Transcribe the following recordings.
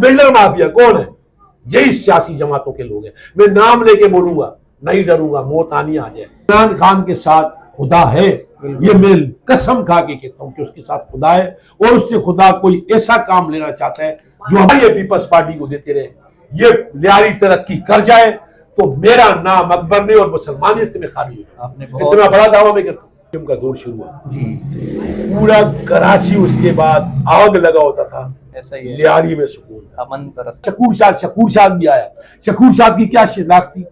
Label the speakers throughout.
Speaker 1: Builder mafia कौन है? यही सियासी जमातों के लोग हैं। मैं नाम लेके बोलूंगा, नहीं डरूंगा, मौत आनी आ जाए। इमरान खान के साथ खुदा है, ये मैं कसम खा के कहता हूं कि उसके साथ खुदा है, और उससे खुदा कोई ऐसा काम लेना चाहता है जो हमारी पीपल्स पार्टी को देते रहे, ये लियारी तरक्की कर जाए तो मेरा नाम अकबर नहीं और मुसलमानियत से मैं खाली हूं। इतना बड़ा दावा मैं करता हूं। का दौर शुरू हुआ जी, पूरा कराची उसके बाद आग लगा होता था, ऐसा ही लियारी में सुकून, अमन। शकूर शाद भी आया। शकूर शाद की क्या शिनाख्त थी,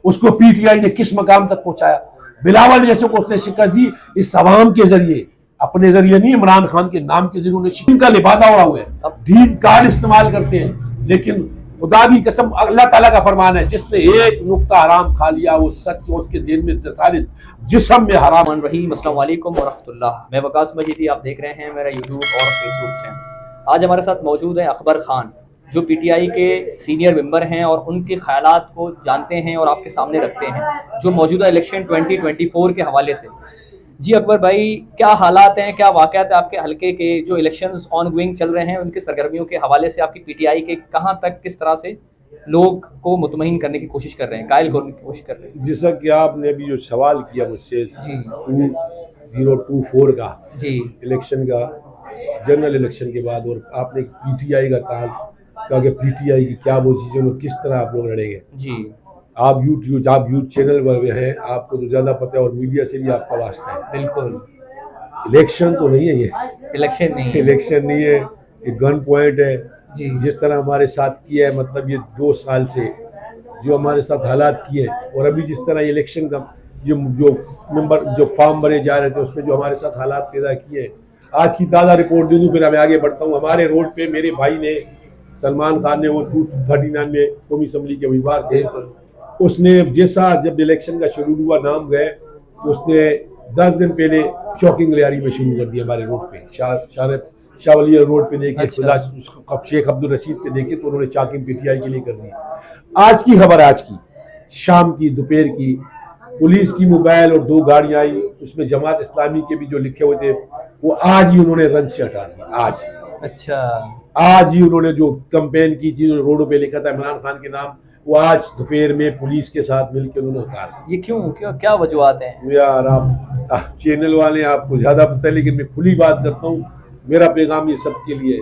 Speaker 1: उसको पीटीआई ने किस मकाम तक पहुंचाया। बिलावल जैसे को उसने शिकस्त दी इस अवाम के जरिए, अपने जरिए नहीं, इमरान खान के नाम के जरिए उन्हें का लिबादा उड़ा हुआ है। अब दीन कार्ड इस्तेमाल करते हैं, लेकिन खुदा की कसम अल्लाह ताला का फरमान है, जिसने एक नुक्ता हराम खा लिया वो सच उसके दिल में सारे जिस्म में हराम
Speaker 2: रहीम। अस्सलाम वालेकुम व रहमतुल्लाह। मैं वकास मजीदी, आप देख रहे हैं मेरा यूट्यूब और फेसबुक चैनल। आज हमारे साथ मौजूद है अकबर खान, जो पीटीआई के सीनियर मेंबर हैं और उनके ख्यालात को जानते हैं और आपके सामने रखते हैं, जो मौजूदा इलेक्शन 2024 के हवाले से। जी अकबर भाई, क्या हालात हैं, क्या वाक़यात है आपके हलके के, जो इलेक्शंस ऑन गोइंग चल रहे हैं उनकी सरगर्मियों के हवाले से, आपकी पीटीआई के कहाँ तक किस तरह से लोग को मुतमईन करने की कोशिश कर रहे हैं, कायल करने की कोशिश कर रहे हैं?
Speaker 1: जैसा कि आपने अभी जो सवाल किया मुझसे 2024 का जी इलेक्शन का, जनरल इलेक्शन के बाद, और आपने पीटीआई का कहा कि पीटीआई की क्या वो चीज़ें, किस तरह आप लोग लड़ेंगे जी। आप यूट्यूब चैनल पर हैं, आपको तो ज़्यादा पता है और मीडिया से भी आपका वास्ता है। बिल्कुल, इलेक्शन तो नहीं है ये, इलेक्शन नहीं है, ये गन पॉइंट है जी। जिस तरह हमारे साथ किया है, मतलब ये 2 साल से जो हमारे साथ हालात किए हैं, और अभी जिस तरह इलेक्शन का जो फॉर्म भरे जा रहे थे उसमें जो हमारे साथ हालात पैदा किए। आज की ताज़ा रिपोर्ट दे दूँ फिर मैं आगे बढ़ता हूँ। हमारे रोड पे मेरे भाई ने, सलमान खान ने, वो 239 में कौमी असम्बली के उम्मीदवार थे, उसने जैसा जब इलेक्शन का शेड्यूल हुआ नाम गए तो उसने 10 दिन पहले चौकिंग लियारी में शुरू कर दिया हमारे रोड पे, शाह वली रोड पे देखे। अच्छा। शेख अब्दुल रशीद पे देखे तो उन्होंने चौकिंग पीटीआई के लिए कर दी। आज की खबर, आज की शाम की दोपहर की, पुलिस की मोबाइल और 2 गाड़ियां आई, उसमें जमात इस्लामी के भी जो लिखे हुए थे वो आज ही उन्होंने रन से हटा दिया। आज, अच्छा, आज ही उन्होंने जो कैंपेन की थी, रोडों पे लिखा था इमरान खान के नाम, वो आज दोपहर में पुलिस के साथ मिलकर उन्होंने उतार।
Speaker 2: ये क्यों क्या वजूहत हैं?
Speaker 1: यार आप चैनल वाले, आपको ज्यादा पता है, लेकिन मैं खुली बात करता हूँ। मेरा पैगाम ये सबके लिए,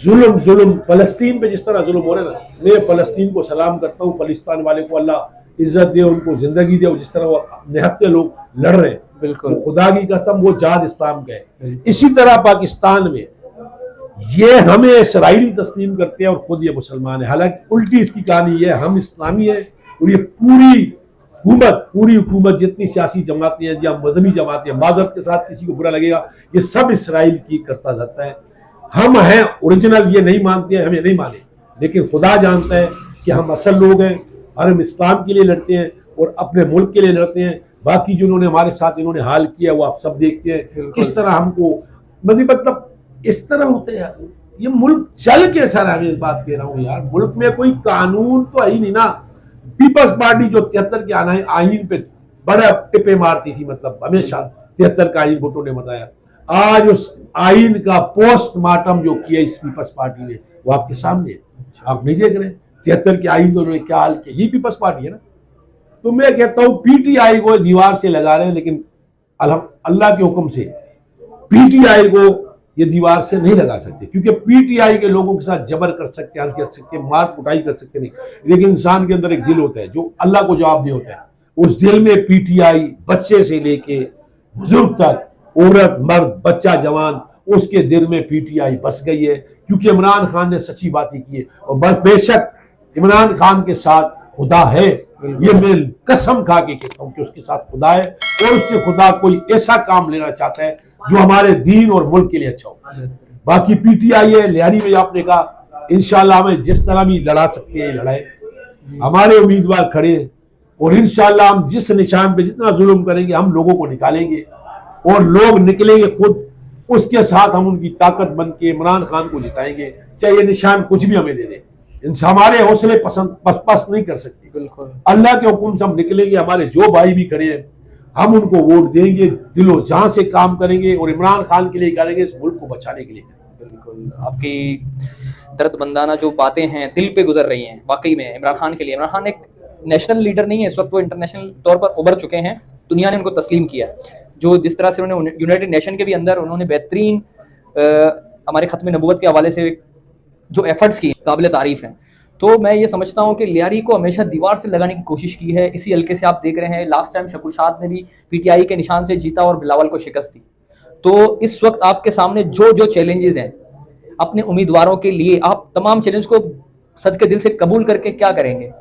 Speaker 1: जुल्म फलस्तीन पे जिस तरह जुल्म हो रहा है ना, मैं फलस्तीन को सलाम करता हूँ। फलस्तीन वाले को अल्लाह इज्जत दे, उनको जिंदगी दे, जिस तरह वो निहत्ते लोग लड़ रहे हैं। बिल्कुल, खुदा की कसम वो जाद इस्लाम का है। इसी तरह पाकिस्तान में ये हमें इसराइली तस्लीम करते हैं और खुद ये मुसलमान है। हालांकि उल्टी इसकी कहानी है, हम इस्लामी है और ये पूरी हुकूमत जितनी सियासी जमातें हैं या मजहबी जमातें हैं, माजरत के साथ किसी को बुरा लगेगा, ये सब इसराइल की करता जाता है। हम हैं ओरिजिनल, ये नहीं मानते हैं, हमें नहीं माने, लेकिन खुदा जानता है कि हम असल लोग हैं और हम इस्लाम के लिए लड़ते हैं और अपने मुल्क के लिए लड़ते हैं। बाकी जिन्होंने हमारे साथ इन्होंने हाल किया वो आप सब देखते हैं किस तरह हमको, मतलब इस तरह होते हैं यार। ये मुल्क चल के सर, मैं इस बात कह रहा हूँ यार, मुल्क में कोई कानून तो है ही नहीं ना। पीपल्स पार्टी जो 73 के आईन पे बड़ा टिपे मारती थी, मतलब हमेशा 73 का आईन भुट्टो ने बताया, आज उस आईन का पोस्टमार्टम जो किया इस पीपल्स पार्टी ने वो आपके सामने है, आप नहीं देख रहे। 73 के आईन को उन्होंने क्या हाल किया, ये पीपल्स पार्टी है ना। तो मैं कहता हूँ पीटीआई को दीवार से लगा रहे हैं, लेकिन अल्लाह के हुक्म से पीटीआई को ये दीवार से नहीं लगा सकते, क्योंकि पीटीआई के लोगों के साथ जबर कर सकते हैं, कर सकते हैं, मार कुटाई कर सकते नहीं, लेकिन इंसान के अंदर एक दिल होता है जो अल्लाह को जवाब नहीं होता है। उस दिल में पीटीआई बच्चे से लेके बुजुर्ग तक, औरत मर्द बच्चा जवान, उसके दिल में पीटीआई बस गई है, क्योंकि इमरान खान ने सच्ची बातें की है। और बस बेशक इमरान खान के साथ खुदा है, ये मैं कसम खा के कहता हूँ कि उसके साथ खुदा है, और उससे खुदा कोई ऐसा काम लेना चाहता है जो हमारे दीन और मुल्क के लिए अच्छा हो। बाकी पीटीआई है लियारी में, आपने कहा इंशाल्लाह हमें जिस तरह भी लड़ा सकते हैं लड़ाए, हमारे उम्मीदवार खड़े हैं, और इंशाल्लाह हम जिस निशान पे जितना जुल्म करेंगे हम लोगों को निकालेंगे, और लोग निकलेंगे खुद, उसके साथ हम उनकी ताकत बन के इमरान खान को जिताएंगे, चाहे ये निशान कुछ भी हमें दे दे। हमारे हौसले पस्त नहीं कर सकते। बिल्कुल, अल्लाह के हुक्म से हम निकलेंगे, हमारे जो भाई भी खड़े हैं हम उनको वोट देंगे, दिलो जहां से काम करेंगे और इमरान खान के लिए करेंगे, इस मुल्क को बचाने के लिए।
Speaker 2: बिल्कुल, आपकी दर्दमंदाना जो बातें हैं दिल पे गुजर रही हैं वाकई में इमरान खान के लिए। इमरान खान एक नेशनल लीडर नहीं है इस वक्त, वो इंटरनेशनल तौर पर उभर चुके हैं, दुनिया ने उनको तस्लीम किया। जो जिस तरह से उन्होंने यूनाइटेड नेशन के भी अंदर उन्होंने बेहतरीन हमारे ख़त्म नबूवत के हवाले से जो एफर्ट्स किए काबिल तारीफ़ हैं। तो मैं ये समझता हूँ कि लियारी को हमेशा दीवार से लगाने की कोशिश की है। इसी हल्के से आप देख रहे हैं लास्ट टाइम शकूर शाद ने भी PTI के निशान से जीता और बिलावल को शिकस्त दी। तो इस वक्त आपके सामने जो जो चैलेंजेस हैं अपने उम्मीदवारों के लिए, आप तमाम चैलेंज को सद के दिल से कबूल करके क्या करेंगे?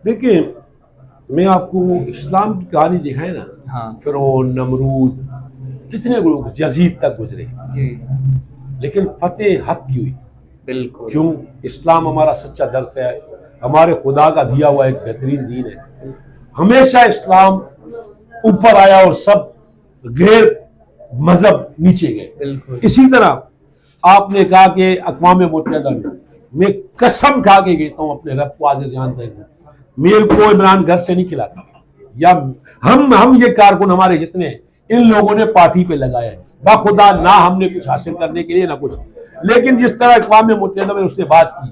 Speaker 1: देखिए, मैं आपको इस्लाम की कहानी दिखाए ना,
Speaker 2: हाँ
Speaker 1: फिरौन, नमरूद, कितने लोग यजीद तक गुजरे
Speaker 2: जी,
Speaker 1: लेकिन फतेह हक की हुई।
Speaker 2: बिल्कुल।
Speaker 1: क्यों? इस्लाम हमारा सच्चा दर्स है, हमारे खुदा का दिया हुआ एक बेहतरीन दीन है। हमेशा इस्लाम ऊपर आया और सब गैर मजहब नीचे गए।
Speaker 2: बिल्कुल।
Speaker 1: इसी तरह आपने कहा कि अक़वाम मुत्तहिदा में, मैं कसम खा के कहता हूँ अपने रब को हाज़िर जानता हूँ, मेरे को इमरान घर से नहीं खिलाता, या हम ये कारकुन हमारे जितने इन लोगों ने पार्टी पे लगाया है बाखुदा, ना हमने कुछ हासिल करने के लिए ना कुछ। लेकिन जिस तरह अक़वाम मुत्तहिदा में उसने बात की,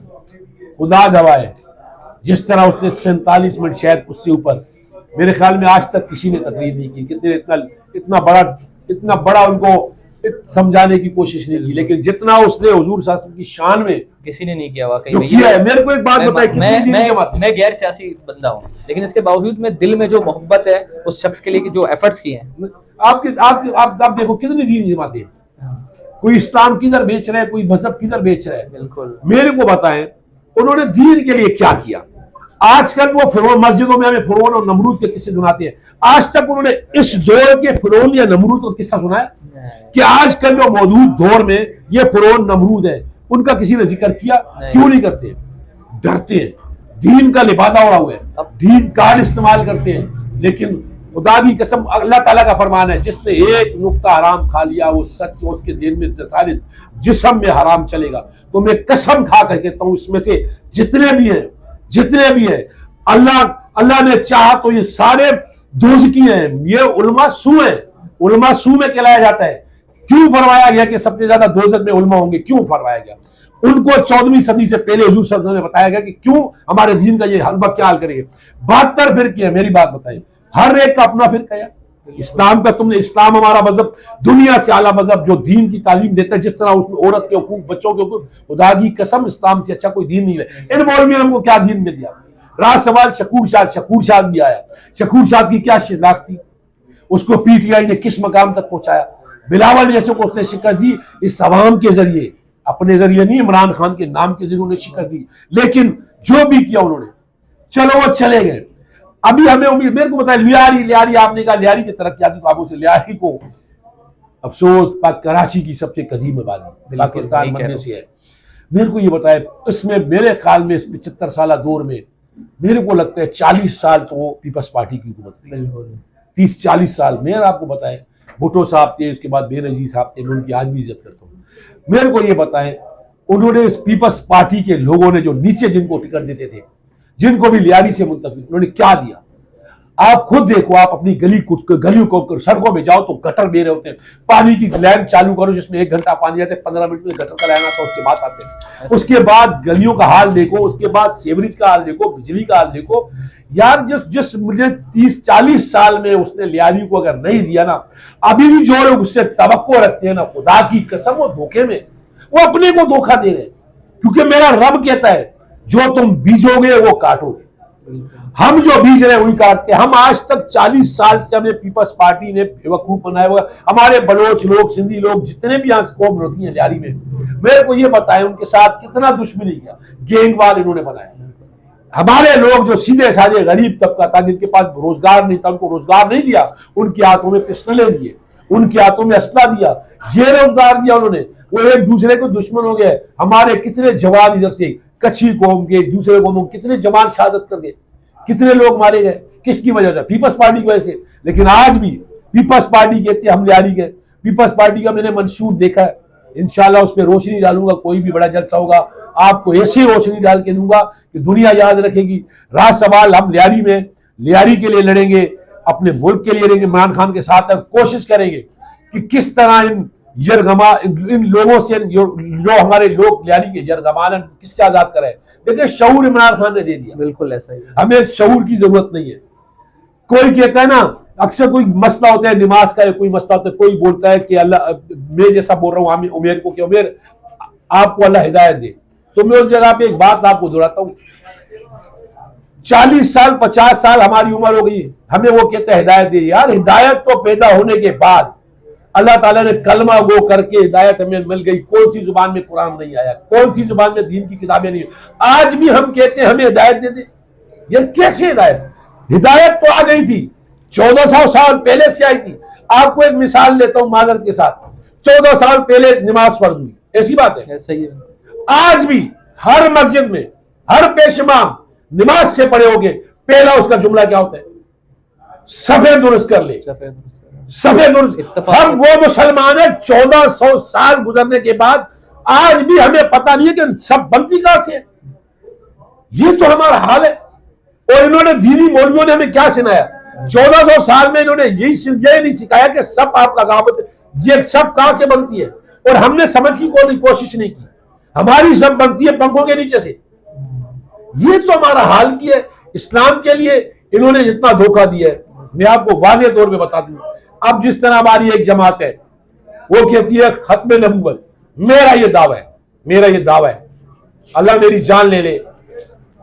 Speaker 1: खुदा गवाह है, जिस तरह उसने 47 मिनट शायद उससे ऊपर, मेरे ख्याल में आज तक किसी ने तकरीर नहीं की, कितने इतना बड़ा उनको समझाने की कोशिश नहीं की, लेकिन जितना उसने हुजूर साहब की शान में
Speaker 2: किसी ने नहीं किया वाकई
Speaker 1: जो
Speaker 2: में।
Speaker 1: किया है। मेरे को एक बात बताइए,
Speaker 2: मैं गैर सियासी बंदा हूँ, लेकिन इसके बावजूद में दिल में जो मोहब्बत है उस शख्स के लिए जो एफर्ट्स किए हैं,
Speaker 1: आप देखो कितनी दीन जमाते हैं, कोई इस्लाम किधर बेच रहा है, कोई मजहब किधर बेच रहा है।
Speaker 2: बिल्कुल।
Speaker 1: मेरे को बताएं उन्होंने दीन के लिए क्या किया। आजकल वो फिरौन, मस्जिदों में हमें फिरौन और नमरूद के किस्से सुनाते हैं, आज तक उन्होंने इस दौर के फिरौन या नमरूद का किस्सा सुना है कि आजकल जो मौजूद दौर में ये फिरौन नमरूद है उनका किसी ने जिक्र किया? क्यों नहीं करते? डरते हैं, दीन का लिबादा उड़ा हुआ है, दीन कार्ड इस्तेमाल करते हैं। लेकिन खुदा की कसम, अल्लाह ताला का फरमान है, जिसने एक नुक्ता हराम खा लिया वो सच उसके दिल में सारे जिस्म में हराम चलेगा। तो मैं कसम खा कर कहता हूं, इसमें से जितने भी हैं अल्लाह ने चाहा तो ये सारे दोज़की हैं। ये उलमा सू है, उलमा सू में कहलाया जाता है। क्यों फरमाया गया कि सबसे ज्यादा दोज़ख में उलमा होंगे? क्यों फरमाया गया? उनको 14वीं सदी से पहले हुजूर सल्लल्लाहु अलैहि वसल्लम ने बताया गया कि क्यों हमारे दीन का ये हलवा क्या हाल करेंगे। 72 फिरके हैं, मेरी बात बताइए, हर एक का अपना फिरका है। इस्लाम का तुमने, इस्लाम हमारा मजहब दुनिया से आला मजहब जो दीन की तालीम देता है, जिस तरह उसमें औरत के हुकूक, बच्चों के हुकूक, खुदा की कसम इस्लाम से अच्छा कोई दीन नहीं है। इन मौलवी ने हमको क्या दीन में दिया? राज सवाल शकूर शाद भी आया, शकूर शाद की क्या शिनाख्त थी? उसको PTI ने किस मकाम तक पहुंचाया? बिलावल जैसे को उसने शिकस्त दी, इस अवाम के जरिए, अपने जरिए नहीं, इमरान खान के नाम के जरिए उन्होंने शिकस्त दी। लेकिन जो भी किया उन्होंने, चलो वो चले गए। अभी हमें उम्मीद, मेरे को बताया लियारी आपने कहा लियारी की तरक्याती ख्वाबों से, लियारी को अफसोस कराची की सबसे कदीम आबादी पाकिस्तान बनने से है। मेरे को ये बताया, इसमें मेरे ख्याल में इस 75 साल दौर में मेरे को लगता है 40 साल तो पीपल्स पार्टी की हुकूमत रही, 30-40 साल। मेरे आपको बताएं, भुट्टो साहब थे, उसके बाद बेनजीर साहब थे, मैं उनकी आज भी इज्जत करता हूँ। मेरे को ये बताएं, उन्होंने इस पीपल्स पार्टी के लोगों ने जो नीचे जिनको टिकट देते थे, जिनको भी लियारी से मुंतखब, उन्होंने क्या दिया? आप खुद देखो, आप अपनी गलियों को सड़कों में जाओ तो गटर दे रहे होते हैं, पानी की लाइन चालू करो जिसमें 1 घंटा पानी आते हैं, 15 मिनट में गटर का लाइन आता है, उसके बाद आते हैं। उसके बाद गलियों का हाल देखो, उसके बाद सेवरेज का हाल देखो, बिजली का हाल देखो। यार जिस मुझे 30-40 साल में उसने लियारी को अगर नहीं दिया ना, अभी भी जो लोग उससे तवक्को रखते हैं ना, खुदा की कसम वो धोखे में, वो अपने को धोखा दे रहे हैं। क्योंकि मेरा रब कहता है जो तुम बीजोगे वो काटोगे। हम जो बीज रहे हैं वही काटते हैं। हम आज तक 40 साल से हमें पीपल्स पार्टी ने बेवकूफ बनाया हुआ। हमारे बलोच लोग, सिंधी लोग, जितने भी यहाँ कौम होती है लियारी में, मेरे को ये बताएं उनके साथ कितना दुश्मनी किया, गैंगवार इन्होंने बनाया। हमारे लोग जो सीधे साधे गरीब तबका था, जिनके पास रोजगार नहीं था, उनको रोजगार नहीं दिया, उनके हाथों में पिस्टलें दिए, उनके हाथों में असला दिया, ये रोजगार दिया उन्होंने। वो एक दूसरे को दुश्मन हो गए। हमारे कितने जवान इधर से कच्छी कौम के, दूसरे कौमों कितने जवान शहादत कर गए, कितने लोग मारे गए, किसकी वजह से? पीपल्स पार्टी की वजह से। लेकिन आज भी पीपल्स पार्टी कहती है हम लियारी गए। पीपल्स पार्टी का मैंने मंशूर देखा है, इंशाल्लाह उस पर रोशनी डालूंगा। कोई भी बड़ा जलसा होगा आपको ऐसी रोशनी डाल के दूंगा कि दुनिया याद रखेगी। राज सवाल हम लियारी में, लियारी के लिए लड़ेंगे, अपने मुल्क के लिए लड़ेंगे, इमरान खान के साथ कोशिश करेंगे कि किस तरह इन यरगमा इन लोगों से जो हमारे लोग लियारी के यरगमान किससे आजाद कराए। देखिए शऊर इमरान खान ने दे दिया, बिल्कुल ऐसा ही, हमें शऊर की जरूरत नहीं है। कोई कहता है ना, अक्सर कोई मसला होता है नमाज का, कोई मसला होता है, कोई बोलता है कि अल्लाह, मैं जैसा बोल रहा हूँ उमेर को कि उमेर आपको अल्लाह हिदायत दे, तो मैं उस जगह पे एक बात आपको दोहराता हूँ, 40 साल 50 साल हमारी उम्र हो गई, हमें वो कहते हैं हिदायत दे। यार हिदायत तो पैदा होने के बाद अल्लाह ताला ने कलमा गो करके हिदायत हमें मिल गई। कौन सी जुबान में कुरान नहीं आया, कौन सी जुबान में दीन की किताबें नहीं, आज भी हम कहते हैं हमें हिदायत दे दे। यार कैसे हिदायत, हिदायत तो आ गई थी, 1400 साल पहले से आई थी। आपको एक मिसाल लेता हूं माजरत के साथ, 14 साल पहले नमाज फर्ज हुई, ऐसी बात है, सही है। आज भी हर मस्जिद में हर पेशमाम नमाज से पढ़े होगे, पहला उसका जुमला क्या होता है, सफेद दुरुस्त कर ले, सफेद दुरुस्त। हम वो मुसलमान है 1400 साल गुजरने के बाद आज भी हमें पता नहीं है कि सब बनती कहां से है। ये तो हमारा हाल है। और इन्होंने दीनी मौलवियों ने हमें क्या सिखाया, 1400 साल में इन्होंने यही नहीं सिखाया कि सब आपका गावत, ये सब कहां से बनती है, और हमने समझ की कोई कोशिश नहीं की। हमारी सब बनती है पंखों के नीचे से। ये तो हमारा हाल की है। इस्लाम के लिए इन्होंने जितना धोखा दिया है, मैं आपको वाज़ेह तौर पे बता दूं। अब जिस तरह हमारी एक जमात है वो कहती है खत्म नबूवत, मेरा ये दावा है, मेरा ये दावा है, अल्लाह मेरी जान ले ले,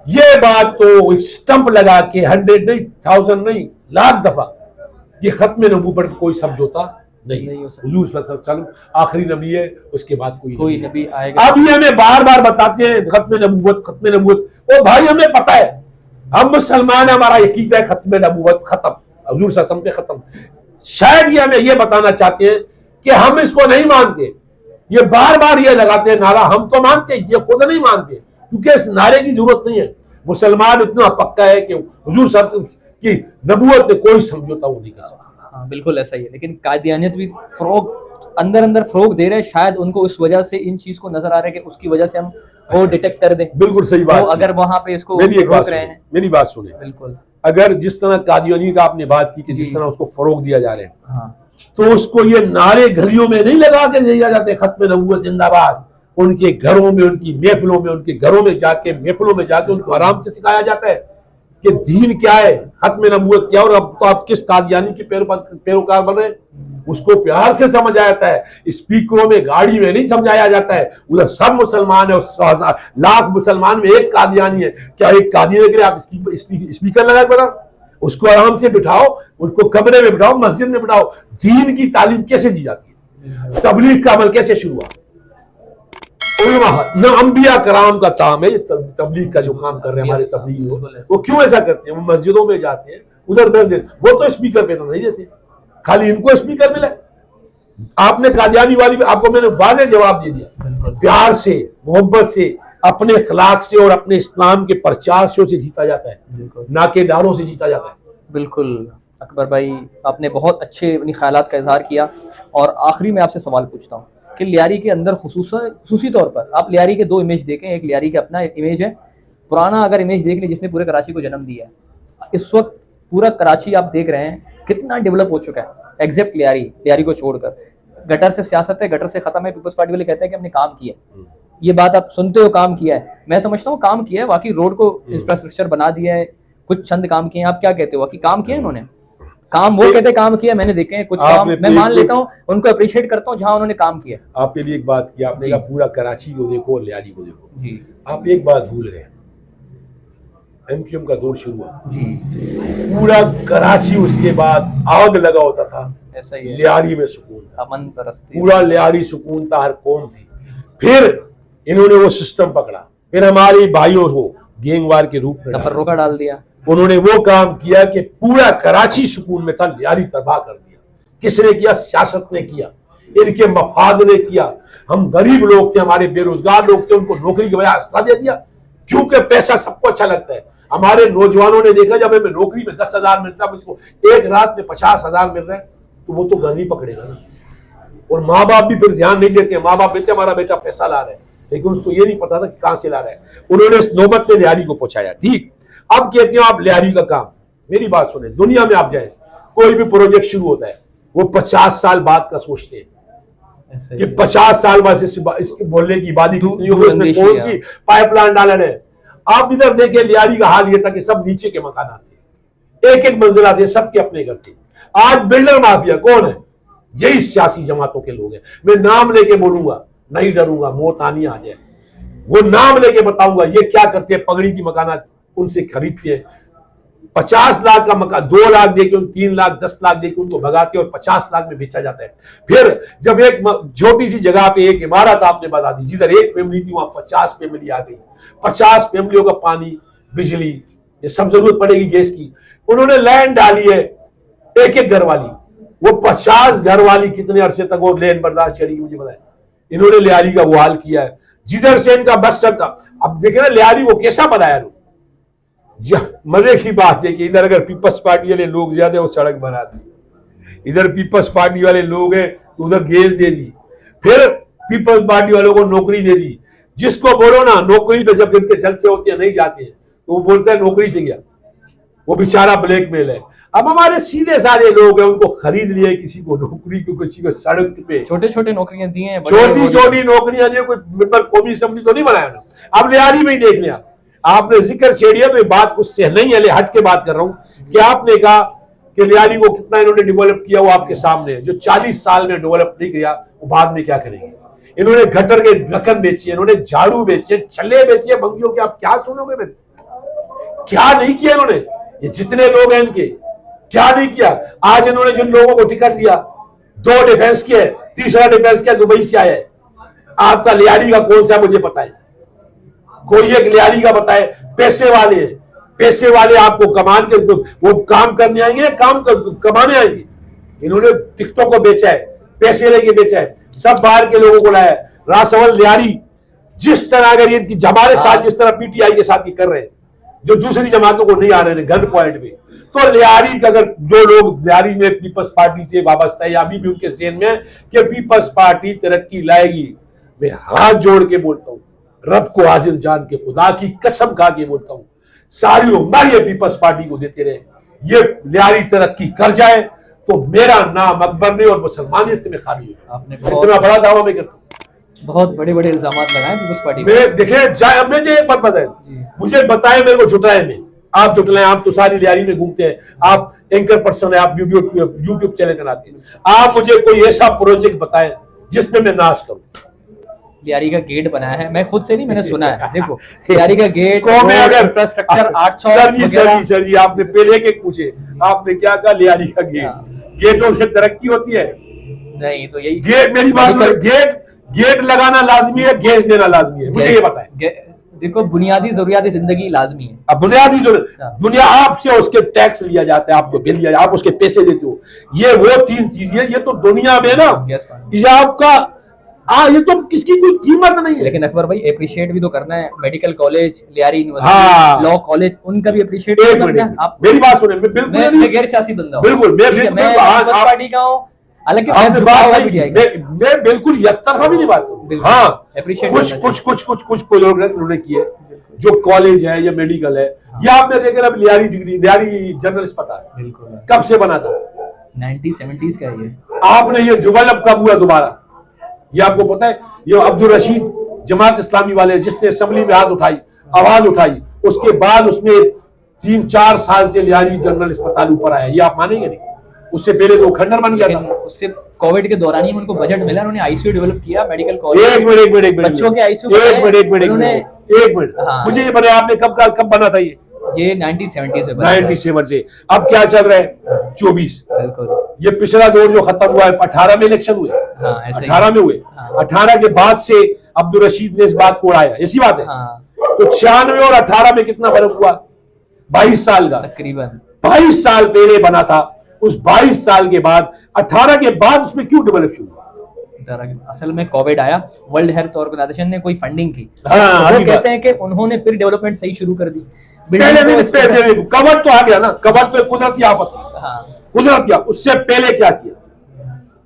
Speaker 1: ये बात तो स्टंप लगा के 100 नहीं 1000 नहीं लाख दफा ये खत्म नबूवत कोई समझौता नहीं। हुजूर सल्लल्लाहु अलैहि वसल्लम आखिरी नबी है, उसके बाद कोई नबी आएगा। अब ये हमें बार बार बताते हैं खत्म नबूवत, खत्म नबूवत। ओ भाई हमें पता है, हम मुसलमान, हमारा अकीदा है खत्म नबूवत खत्म, हुजूर सल्लल्लाहु अलैहि वसल्लम के खत्म। शायद ये हमें ये बताना चाहते हैं कि हम इसको नहीं मानते। ये बार बार ये लगाते हैं नारा, हम तो मानते हैं, ये खुद नहीं मानते, क्योंकि इस नारे की जरूरत नहीं है। मुसलमान इतना पक्का है कि हुजूर साहब की नबूवत में कोई समझौता वो नहीं कर सकता।
Speaker 2: हाँ बिल्कुल ऐसा ही है। लेकिन कादियानियत भी फरोग अंदर अंदर फरोग दे रहे हैं, शायद उनको उस वजह से इन चीज को नजर आ रहा है कि उसकी वजह से हम वो डिटेक्ट कर दें।
Speaker 1: बिल्कुल सही बात।
Speaker 2: तो अगर वहां पे इसको रोक रहे हैं,
Speaker 1: मेरी बात सुने, बिल्कुल अगर जिस तरह कादियानी का आपने बात की कि जिस तरह उसको फरोग दिया जा रहा है, हाँ, तो उसको ये नारे घड़ियों में नहीं लगा के दिया जाते खत्म नबूवत जिंदाबाद। उनके घरों में, उनकी महफिलों में, उनके घरों में जाके, महफिलों में जाके उनको आराम से सिखाया जाता है कि दीन क्या है, खत्म नबूवत क्या। और अब तो आप किस कादियानी के पैरोकार बन रहे हैं, उसको प्यार से समझाया जाता है, स्पीकरों में गाड़ी में नहीं समझाया जाता है। उधर सब मुसलमान है, 100,000 लाख मुसलमान में एक कादियानी है। क्या एक कादियानी के लिए आप स्पीकर लगा बना, उसको आराम से बिठाओ, उनको कमरे में बिठाओ, मस्जिद में बिठाओ। दीन की तालीम कैसे दी जाती है, तबलीग का अमल कैसे शुरू हुआ, न अंबिया कराम का काम है तबलीग का जो काम कर रहे हैं हमारे तबलीगी वो क्यों ऐसा करते हैं। वो मस्जिदों में जाते हैं, उधर 10 दिन, वो तो स्पीकर पे तो नहीं, जैसे खाली इनको स्पीकर मिला। आपने कादियानी वाली, आपको मैंने वाज़ेह जवाब दे दिया, प्यार से, मोहब्बत से, अपने अखलाक से और अपने इस्लाम के प्रचार से जीता जाता है, ना के नारों से जीता जाता है।
Speaker 2: बिल्कुल अकबर भाई, आपने बहुत अच्छे अपनी ख्यालात का इजहार किया। और आखिरी में आपसे सवाल पूछता हूँ कि लियारी के अंदर खुसूसी तौर पर आप लियारी के 2 इमेज देखें, एक लियारी का अपना एक इमेज है, पुराना अगर इमेज देख लें जिसने पूरे कराची को जन्म दिया है। इस वक्त पूरा कराची आप देख रहे हैं कितना डेवलप हो चुका है, एग्जैक्ट लियारी को छोड़कर। गटर से सियासत है, गटर से खत्म है। पीपल्स पार्टी वाले कहते हैं कि हमने काम किया, ये बात आप सुनते हो, काम किया है। मैं समझता हूँ काम किया है, बाकी रोड को इंफ्रास्ट्रक्चर बना दिया है, कुछ चंद काम किए हैं। आप क्या कहते हो, बाकी काम किया है इन्होंने? काम वो कहते काम किया, मैंने देखे हैं कुछ काम, मैं मान लेता हूँ, उनको अप्रिशिएट करता हूँ जहां उन्होंने काम किया।
Speaker 1: आपके लिए एक बात की, आपने कहा पूरा कराची को देखो और लियारी को देखो जी। आप एक बात भूल गए, एमक्यूएम का दौर शुरू हुआ जी, पूरा कराची उसके बाद आग लगा होता था, ऐसा ही लियारी में सुकून था, अमन परस्ती, पूरा लियारी सुकून था, हर कौम थी। फिर इन्होंने वो सिस्टम पकड़ा, फिर हमारे भाइयों को गैंगवार के रूप में तफर्रुका डाल दिया। उन्होंने वो काम किया कि पूरा कराची सुकून में था, लियारी तबाह कर दिया। किसने किया? सियासत ने किया, इनके मफाद ने किया। हम गरीब लोग थे, हमारे बेरोजगार लोग थे, उनको नौकरी के बजाय असला दे दिया, क्योंकि पैसा सबको अच्छा लगता है। हमारे नौजवानों ने देखा जब हमें नौकरी में 10,000 मिलता, मुझको एक रात में 50,000 मिल रहा है, तो वो तो घर नहीं पकड़ेगा ना। और माँ बाप भी फिर ध्यान नहीं देते, माँ बाप देते हमारा बेटा पैसा ला रहा है, लेकिन उसको ये नहीं पता था कि कहां से ला रहा है। उन्होंने इस नौबत में लियारी को पहुंचाया। ठीक, अब कहते हैं आप लियारी का काम, मेरी बात सुने, दुनिया में आप जाए, कोई भी प्रोजेक्ट शुरू होता है वो 50 साल बाद का सोचते हैं।
Speaker 2: ऐसे
Speaker 1: कि
Speaker 2: ही।
Speaker 1: 50 साल बाद इसके मोहल्ले की आबादी कितनी होगी, उसमें
Speaker 2: दूरअंदेशी
Speaker 1: कौन
Speaker 2: है।
Speaker 1: सी पाइपलाइन डालन है। आप इधर देखे लियारी का हाल ये था कि सब नीचे के मकान आते, एक एक मंजिल आते, सबके अपने घर थे। आज बिल्डर माफिया कौन है? यही सियासी जमातों के लोग हैं। मैं नाम लेके बोलूंगा, नहीं डरूंगा, मौत आनी आ जाए, वो नाम लेके बताऊंगा ये क्या करते हैं। पगड़ी की मकान उनसे खरीदते हैं, 50 लाख का मकान 2 लाख देके, 3 लाख 10 लाख देके उनको भगाते और 50 लाख में बेचा जाता है। फिर जब एक छोटी सी जगह पे एक इमारत आपने बता दी, जिधर एक फैमिली थी वहां 50 फैमिली आ गई, 50 फैमिलियों का पानी, बिजली, ये सब जरूरत पड़ेगी गैस की। उन्होंने लैंड डाली है, एक एक घर वाली, वो 50 घर वाली कितने अरसे तक वो लैंड बर्दाश्त करेगी मुझे बताए। इन्होंने लियारी का वो हाल किया है, जिधर से इनका बस चलता। अब देखे ना लियारी को कैसा बनाया लोग। मजे की बात है कि इधर अगर पीपल्स पार्टी वाले लोग ज्यादा वो सड़क बना दी, इधर पीपल्स पार्टी वाले लोग हैं तो उधर गैस दे दी, फिर पीपल्स पार्टी वालों को नौकरी दे दी। जिसको बोलो ना नौकरी पे जब इनके जलसे होते हैं नहीं जाते हैं तो वो बोलता है नौकरी से गया, वो बेचारा ब्लैकमेल है। अब हमारे सीधे साधे लोग हैं, उनको खरीद लिए, किसी को नौकरी को, किसी को सड़क पे,
Speaker 2: छोटे छोटे नौकरियां दी हैं,
Speaker 1: छोटी छोटी नौकरियां दी, कोई मेंबर कौमी असेंबली तो नहीं बनाया ना। अब लियारी में ही देख लिया आपने, जिक्र छेड़िया तो ये बात उससे नहीं है, हट के बात कर रहा हूं कि आपने कहा कि लियारी को कितना इन्होंने डेवलप किया, वो आपके सामने है। जो 40 साल में डेवलप नहीं किया वो बाद में क्या करेंगे। इन्होंने गटर के ढक्कन बेची, इन्होंने झाड़ू बेचे, छल्ले बेचे बंगियों के। आप क्या सुनोगे मेरे, क्या नहीं किया इन्होंने। ये जितने लोग हैं इनके क्या नहीं किया। आज इन्होंने जिन लोगों को टिकट दिया, 2 डिफेंस किया, तीसरा डिफेंस किया दुबई से आया है। आपका लियारी का कौन सा मुझे बताए, कोई एक लियारी का बताए। पैसे वाले, पैसे वाले आपको कमान के वो काम करने आएंगे, काम कमाने आएंगे। इन्होंने टिकटों को बेचा है, पैसे लेके बेचा है, सब बाहर के लोगों को लाया। रासवल लियारी जिस तरह अगर इनकी हमारे साथ जिस तरह पीटीआई के साथ ये कर रहे हैं, जो दूसरी जमातों को नहीं आ रहे हैं गन पॉइंट पे, तो लियारी का अगर जो लोग लियारी में पीपल्स पार्टी से वाबस्ता है, अभी भी उनके ज़हन में कि पीपल्स पार्टी तरक्की लाएगी, मैं हाथ जोड़ के बोलता हूं, रब को हाजिर जान के, खुदा की कसम खा के बोलता हूं, सारी उम्र ये पीपल्स पार्टी को देते रहे, ये लियारी तरक्की कर जाए तो मेरा नाम अकबर नहीं और मुसलमानियत से मैं खाली हूं।
Speaker 2: आपने
Speaker 1: इतना बड़ा दावा मैं करता हूं।
Speaker 2: बहुत बड़े बड़े इल्जाम लगाए पीपल्स पार्टी
Speaker 1: मैं देखे जाए, अब मुझे एक बात बताए, मुझे बताए, मेरे को झुटलाए में, आप झुटलाए, आप तो सारी लियारी में घूमते हैं, आप एंकर पर्सन है, आप यूट्यूब चैनल बनाते हैं, आप मुझे कोई ऐसा प्रोजेक्ट बताएं जिसमें मैं नाश करूं।
Speaker 2: लियारी का गेट बनाया है, मैं खुद से नहीं, मैंने सुना है। देखो लियारी का गेट,
Speaker 1: इंफ्रास्ट्रक्चर 800 सर जी आपने पहले के पूछे, आपने क्या कहा लियारी का गेट, गेटों से तरक्की होती है
Speaker 2: नहीं, तो यही
Speaker 1: गेट, मेरी बात, गेट लगाना लाजमी है, गैस देना लाजमी है, मुझे ये बताएं।
Speaker 2: देखो बुनियादी जरूरियात जिंदगी लाजमी है।
Speaker 1: अब बुनियादी जरूरत, दुनिया आपसे उसके टैक्स लिया जाता है, आपको बिल लिया जाता है, आप उसके पैसे देते हो, ये वो 3 चीजें, ये तो दुनिया में ना ये आपका ये तो किसकी कोई कीमत नहीं है।
Speaker 2: लेकिन अकबर भाई अप्रिशिएट भी तो करना है, medical college, Lyari university, law college, उनका भी अप्रिशिएट करना है। आप मेरी बात सुने, मैं बिल्कुल
Speaker 1: मैं
Speaker 2: गैर सियासी बंदा हूं,
Speaker 1: बिल्कुल मैं
Speaker 2: पार्टी का हूं, हालांकि
Speaker 1: मैं बिल्कुल यकतरफा भी नहीं बात करूं। हाँ, कुछ प्रोग्राम उन्होंने किए, जो कॉलेज है या मेडिकल है, या आपने देखा अब लियारी डिग्री, लियारी जनरल अस्पताल कब से बना था,
Speaker 2: 1970s का ये।
Speaker 1: आपने ये डेवलप कब हुआ दोबारा, ये आपको पता है। ये अब्दुल रशीद जमात इस्लामी वाले जिसने असेंबली में हाथ उठाई, आवाज उठाई, उसके बाद उसमें 3-4 साल से लियारी जनरल अस्पताल ऊपर आया, ये आप मानेंगे नहीं। उससे पहले तो खंडर बन गया था।
Speaker 2: उससे कोविड के दौरान ही उनको बजट मिला, उन्होंने आईसीयू डेवलप किया, मेडिकल कॉलेज।
Speaker 1: एक मिनट
Speaker 2: बच्चों के आईसीयू,
Speaker 1: एक मिनट मुझे ये बताया आपने कब बना था
Speaker 2: ये 1970 से
Speaker 1: 97 से। अब क्या चल रहा है 24।
Speaker 2: बिल्कुल,
Speaker 1: ये पिछला दौर जो खत्म हुआ है, 18 में इलेक्शन हुए, 18 में हुए, 18 के बाद से अब्दुल रशीद ने इस बात को उड़ाया, ऐसी बात है। तो 96 और 18 में कितना फर्क हुआ, 22 साल का
Speaker 2: तकरीबन।
Speaker 1: 22 साल पहले बना था, उस 22 साल के बाद 18 के बाद उसमें क्यों डेवलप शुरू हुआ।
Speaker 2: असल में कोविड आया, वर्ल्ड हेल्थ ऑर्गेनाइजेशन ने कोई फंडिंग की,
Speaker 1: वो
Speaker 2: कहते हैं कि उन्होंने फिर डेवलपमेंट सही शुरू कर दी।
Speaker 1: कवर तो आ गया ना, कवर तो कुदरती आफत, कुदरती, उससे पहले क्या किया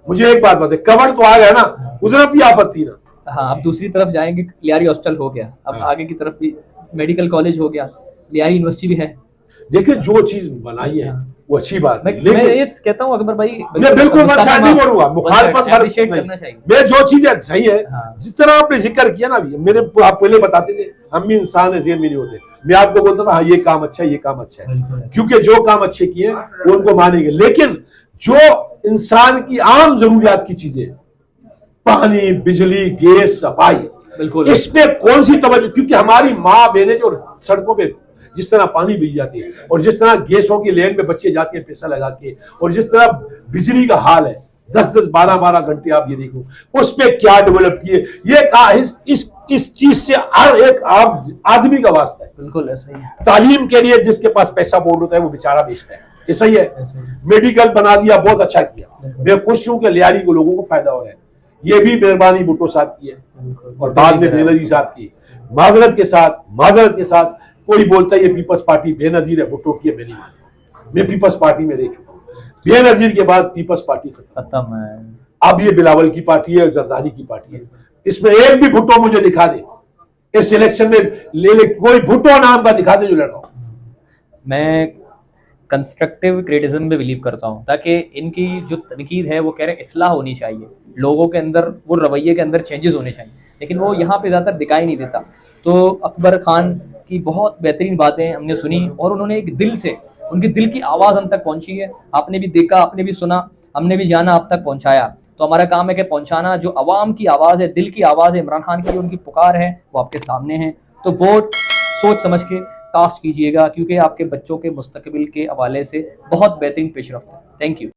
Speaker 1: मुझे एक बात बताए, कवर तो आ गया ना, कुदरती आफत थी ना।
Speaker 2: हाँ, अब दूसरी तरफ जाएंगे, लियारी हॉस्टल हो गया, अब आगे की तरफ भी मेडिकल कॉलेज हो गया, लियारी यूनिवर्सिटी भी है।
Speaker 1: देखिए जो चीज बनाई है वो अच्छी बात है,
Speaker 2: मैं
Speaker 1: लेकिन
Speaker 2: ये कहता हूँ अकबर भाई,
Speaker 1: मैं बिल्कुल शायद नहीं बोलूंगा, मुखालफत
Speaker 2: appreciate करना चाहिए।
Speaker 1: मैं जो चीजें सही है,
Speaker 2: हाँ।
Speaker 1: जिस तरह आपने जिक्र किया ना अभी, मेरे आप पहले बताते थे हम भी इंसान है, जेन में नहीं होते, मैं आपको बोलता था हाँ ये काम अच्छा है, ये काम अच्छा है, क्योंकि जो काम अच्छे किए वो उनको मानेंगे। लेकिन जो इंसान की आम जरूरियात की चीजें, पानी, बिजली, गैस, सफाई,
Speaker 2: बिल्कुल
Speaker 1: इस पे कौन सी तवज्जो, क्योंकि हमारी माँ बहनें जो सड़कों पे जिस तरह पानी बिक जाती है, और जिस तरह गैसों की लाइन में बच्चे जाते हैं पैसा लगा के, और जिस तरह बिजली का हाल है 10-10, 12-12 घंटे, आप ये देखो उस पे क्या डेवलप किए, ये इस चीज से हर एक आदमी का वास्ता है।
Speaker 2: बिल्कुल ऐसा ही है।
Speaker 1: तालीम के लिए जिसके पास पैसा बोर्ड होता है वो बेचारा बेचता है, ये सही है। मेडिकल बना दिया, बहुत अच्छा किया, मैं खुश हूं कि लियारी को लोगों को फायदा हो रहा है। ये भी मेहरबानी भुट्टो साहब की है और बाद में बेनजीर साहब की। माजरत के साथ कोई बोलता है ये पीपल्स पार्टी बेनजीर है, भुट्टो की है, मैं नहीं मानता। मैं पीपल्स पार्टी में रह चुका हूँ, बेनजीर के बाद पीपल्स पार्टी
Speaker 2: खत्म है।
Speaker 1: अब ये बिलावल की पार्टी है, जरदारी की पार्टी है। इसमें एक भी भुट्टो मुझे दिखा दे इस इलेक्शन में, ले कोई भुट्टो नाम का दिखा दे जो लड़ रहा हूं।
Speaker 2: मैं कंस्ट्रक्टिव क्रिटिसिज्म में बिलीव करता हूँ, ताकि इनकी जो तनकीद है वो कह रहे हैं इस्लाह होनी चाहिए, लोगों के अंदर वो रवैये के अंदर चेंजेस होने चाहिए, लेकिन वो यहाँ पे ज़्यादातर दिखाई नहीं देता। तो अकबर खान की बहुत बेहतरीन बातें हमने सुनी और उन्होंने एक दिल से, उनकी दिल की आवाज़ हम तक पहुँची है। आपने भी देखा, आपने भी सुना, हमने भी जाना, आप तक पहुँचाया। तो हमारा काम है कि पहुँचाना, जो अवाम की आवाज़ है, दिल की आवाज़ है, इमरान खान की उनकी पुकार है, वो आपके सामने है। तो वोट सोच समझ के कास्ट कीजिएगा, क्योंकि आपके बच्चों के मुस्तकबिल के हवाले से बहुत बेहतरीन पेशरफ्त है। Thank you.